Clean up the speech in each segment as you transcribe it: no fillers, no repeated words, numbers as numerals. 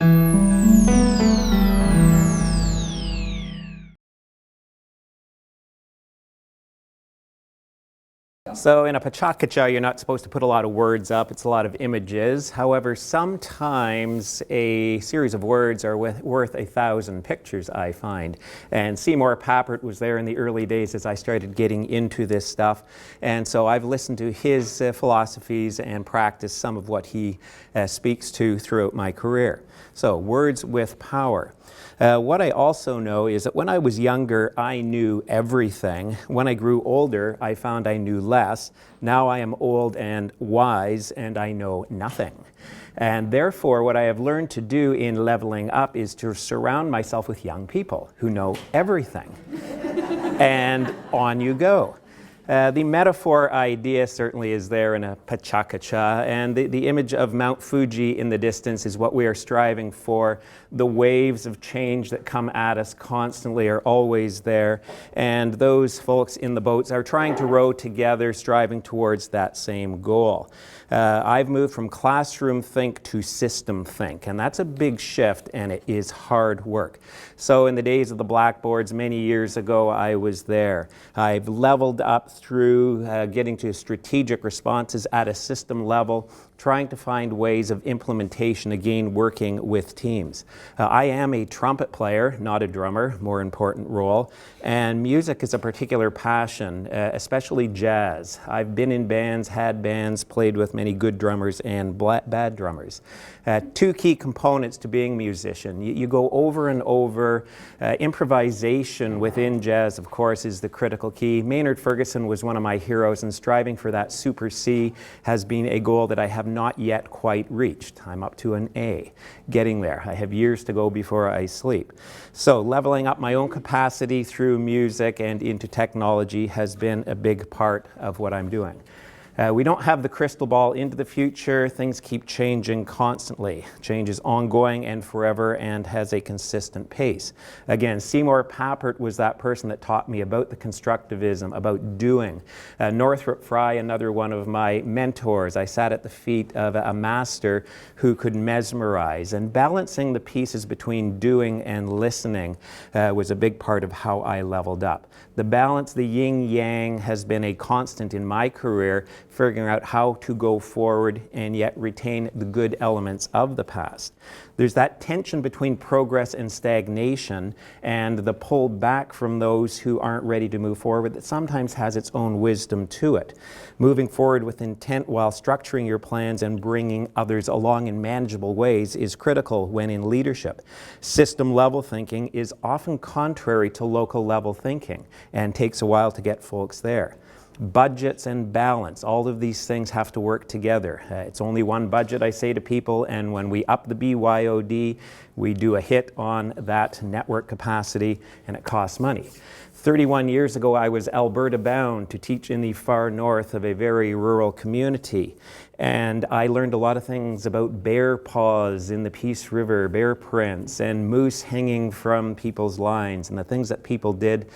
So in a Pecha Kucha, you're not supposed to put a lot of words up. It's a lot of images. However, sometimes a series of words are worth 1,000 pictures, I find. And Seymour Papert was there in the early days as I started getting into this stuff. And so I've listened to his philosophies and practiced some of what he speaks to throughout my career. So words with power. What I also know is that when I was younger, I knew everything. When I grew older, I found I knew less. Now I am old and wise, and I know nothing. And therefore, what I have learned to do in leveling up is to surround myself with young people who know everything. And on you go. The metaphor idea certainly is there in a Pecha Kucha, and the image of Mount Fuji in the distance is what we are striving for. The waves of change that come at us constantly are always there, and those folks in the boats are trying to row together, striving towards that same goal. I've moved from classroom think to system think, and that's a big shift, and it is hard work. So in the days of the blackboards many years ago, I was there. I've leveled up through getting to strategic responses at a system level, trying to find ways of implementation, again, working with teams. I am a trumpet player, not a drummer, more important role, and music is a particular passion, especially jazz. I've been in bands, had bands, played with many good drummers and bad drummers. Two key components to being a musician. You go over and over. Improvisation within jazz, of course, is the critical key. Maynard Ferguson was one of my heroes, and striving for that super C has been a goal that I have not yet quite reached. I'm up to an A, getting there. I have years to go before I sleep. So leveling up my own capacity through music and into technology has been a big part of what I'm doing. We don't have the crystal ball into the future. Things keep changing constantly. Change is ongoing and forever and has a consistent pace. Again, Seymour Papert was that person that taught me about the constructivism, about doing. Northrop Frye, another one of my mentors. I sat at the feet of a master who could mesmerize, and balancing the pieces between doing and listening was a big part of how I leveled up. The balance, the yin-yang, has been a constant in my career, figuring out how to go forward and yet retain the good elements of the past. There's that tension between progress and stagnation, and the pull back from those who aren't ready to move forward that sometimes has its own wisdom to it. Moving forward with intent while structuring your plans and bringing others along in manageable ways is critical when in leadership. System level thinking is often contrary to local level thinking and takes a while to get folks there. Budgets and balance, all of these things have to work together. It's only one budget, I say to people, and when we up the BYOD, we do a hit on that network capacity, and it costs money. 31 years ago, I was Alberta bound to teach in the far north of a very rural community. And I learned a lot of things about bear paws in the Peace River, bear prints, and moose hanging from people's lines. And the things that people did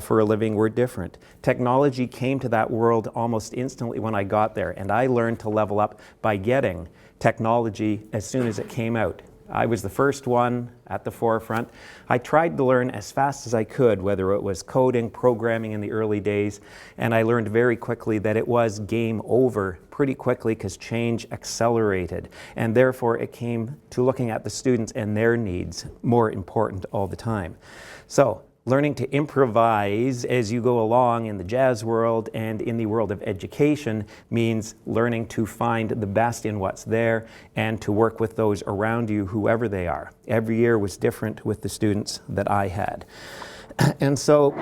for a living were different. Technology came to that world almost instantly when I got there. And I learned to level up by getting technology as soon as it came out. I was the first one at the forefront. I tried to learn as fast as I could, whether it was coding, programming in the early days, and I learned very quickly that it was game over pretty quickly because change accelerated, and therefore it came to looking at the students and their needs more important all the time. So, learning to improvise as you go along in the jazz world and in the world of education means learning to find the best in what's there and to work with those around you, whoever they are. Every year was different with the students that I had. And so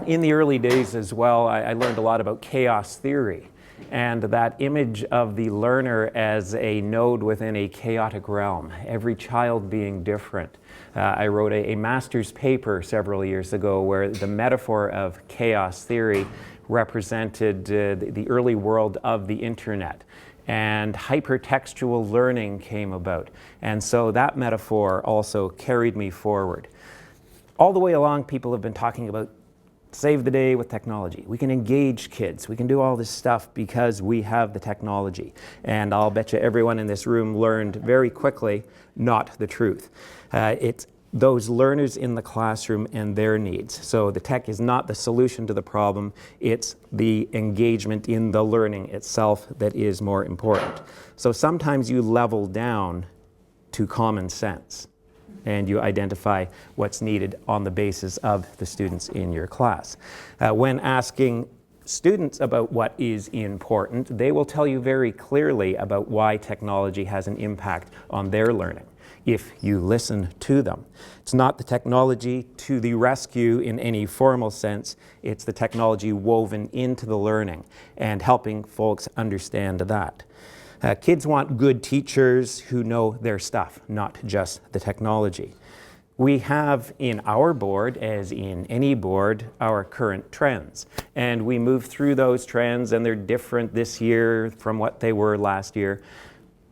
in the early days as well, I learned a lot about chaos theory and that image of the learner as a node within a chaotic realm, every child being different. I wrote a master's paper several years ago where the metaphor of chaos theory represented the early world of the internet, and hypertextual learning came about. And so that metaphor also carried me forward. All the way along, people have been talking about save the day with technology. We can engage kids. We can do all this stuff because we have the technology. And I'll bet you everyone in this room learned very quickly not the truth. It's those learners in the classroom and their needs. So the tech is not the solution to the problem. It's the engagement in the learning itself that is more important. So sometimes you level down to common sense, and you identify what's needed on the basis of the students in your class. When asking students about what is important, they will tell you very clearly about why technology has an impact on their learning, if you listen to them. It's not the technology to the rescue in any formal sense, it's the technology woven into the learning and helping folks understand that. Kids want good teachers who know their stuff, not just the technology. We have in our board, as in any board, our current trends. And we move through those trends, and they're different this year from what they were last year.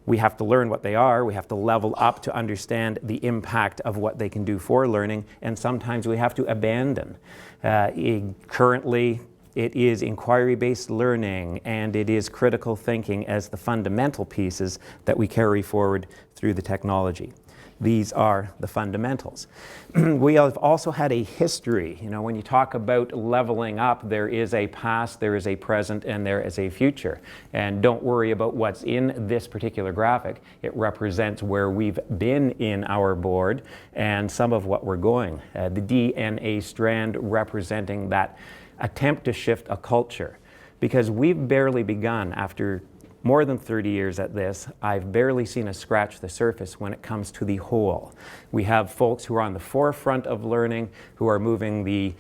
We have to learn what they are. We have to level up to understand the impact of what they can do for learning, and sometimes we have to abandon. Currently, it is inquiry-based learning and it is critical thinking as the fundamental pieces that we carry forward through the technology. These are the fundamentals. We have also had a history. You know, when you talk about leveling up, there is a past, there is a present, and there is a future. And don't worry about what's in this particular graphic. It represents where we've been in our board and some of what we're going. The DNA strand representing that attempt to shift a culture, because we've barely begun. After more than 30 years at this, I've barely seen us scratch the surface when it comes to the whole. We have folks who are on the forefront of learning, who are moving the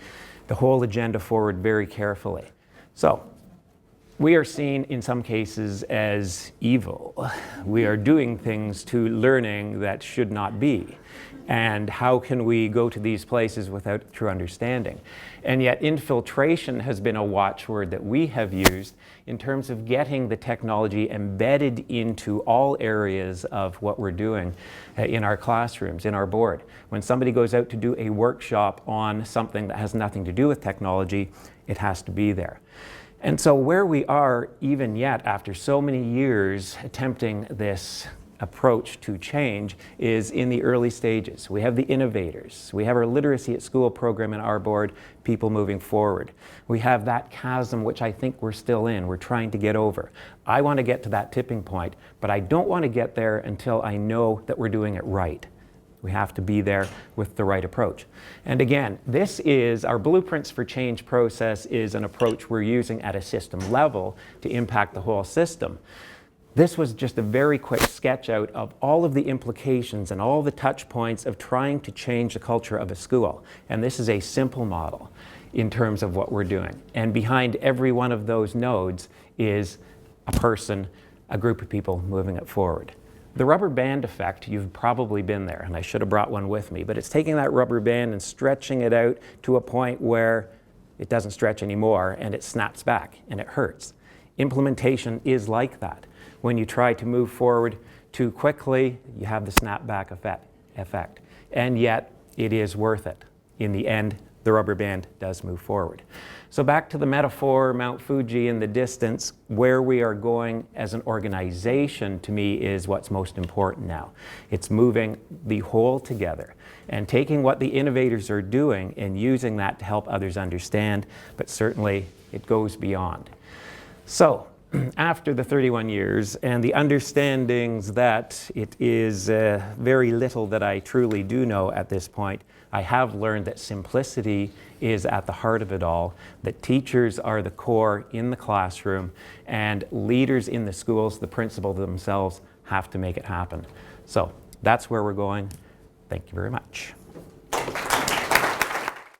whole agenda forward very carefully. So we are seen in some cases as evil. We are doing things to learning that should not be. And how can we go to these places without true understanding? And yet infiltration has been a watchword that we have used in terms of getting the technology embedded into all areas of what we're doing in our classrooms, in our board. When somebody goes out to do a workshop on something that has nothing to do with technology, it has to be there. And so where we are even yet after so many years attempting this approach to change is in the early stages. We have the innovators. We have our literacy at school program in our board, people moving forward. We have that chasm, which I think we're still in. We're trying to get over. I want to get to that tipping point, but I don't want to get there until I know that we're doing it right. We have to be there with the right approach. And again, this is our Blueprints for Change process is an approach we're using at a system level to impact the whole system. This was just a very quick sketch out of all of the implications and all the touch points of trying to change the culture of a school. And this is a simple model in terms of what we're doing. And behind every one of those nodes is a person, a group of people moving it forward. The rubber band effect, you've probably been there, and I should have brought one with me, but it's taking that rubber band and stretching it out to a point where it doesn't stretch anymore and it snaps back and it hurts. Implementation is like that. When you try to move forward too quickly, you have the snapback effect. And yet, it is worth it. In the end, the rubber band does move forward. So back to the metaphor, Mount Fuji in the distance, where we are going as an organization, to me, is what's most important now. It's moving the whole together and taking what the innovators are doing and using that to help others understand, but certainly it goes beyond. So, after the 31 years and the understandings that it is very little that I truly do know at this point, I have learned that simplicity is at the heart of it all, that teachers are the core in the classroom, and leaders in the schools, the principals themselves, have to make it happen. So that's where we're going. Thank you very much.